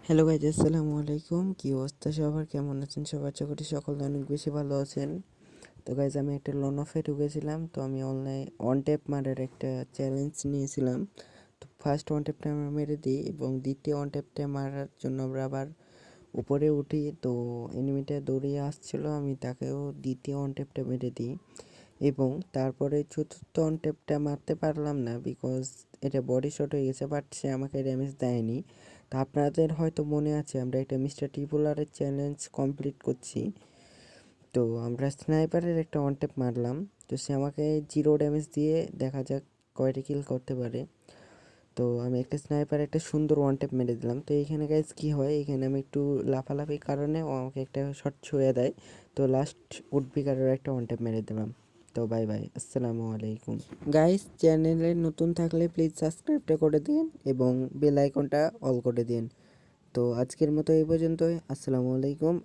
Hello guys, আসসালামু আলাইকুম। কী অবস্থা সবার, কেমন আছেন সবাই? আশা করি সকলে অনেক বেশি ভালো আছেন। তো গাইজ, আমি একটা লোন অফে ঢুকেছিলাম। তো আমি অনলাইন ওয়ান ট্যাপ মারার একটা চ্যালেঞ্জ নিয়েছিলাম। তো ফার্স্ট ওয়ান ট্যাপটা আমরা মেরে দিই এবং দ্বিতীয় ওয়ান ট্যাপটা মারার জন্য আমরা আবার উপরে উঠি। তো এনিমিটা দৌড়িয়ে আসছিলো, আমি তাকেও দ্বিতীয় ওয়ান ট্যাপটা মেরে দিই এবং তারপরে চতুর্থ ওয়ান ট্যাপটা মারতে পারলাম না, বিকজ এটা বডি শট হয়ে গেছে, বাট সে আমাকে ড্যামেজ দেয়নি। তা আপনাদের হয়তো মনে আছে, আমরা একটা মিস্টার টিপুলারের চ্যালেঞ্জ কমপ্লিট করছি। তো আমরা স্নাইপারের একটা ওয়ান ট্যাপ মারলাম, তো সে আমাকে 0 ড্যামেজ দিয়ে দেখা যাক কয়টা কিল করতে পারে। তো আমি একটা স্নাইপার একটা সুন্দর ওয়ান ট্যাপ মেরে দিলাম। তো এইখানে গাইজ কী হয়, এখানে আমি একটু লাফালাফির কারণে ও আমাকে একটা শট ছুঁয়ে দেয়। তো লাস্ট উডপিকারের একটা ওয়ান ট্যাপ মেরে দিলাম। তো বাই বাই, আসসালামু আলাইকুম গাইস। চ্যানেলে নতুন থাকলে প্লিজ সাবস্ক্রাইবটা করে দিন এবং বেল আইকনটা অল করে দিন। তো আজকের মতো এই পর্যন্তই, আসসালামু আলাইকুম।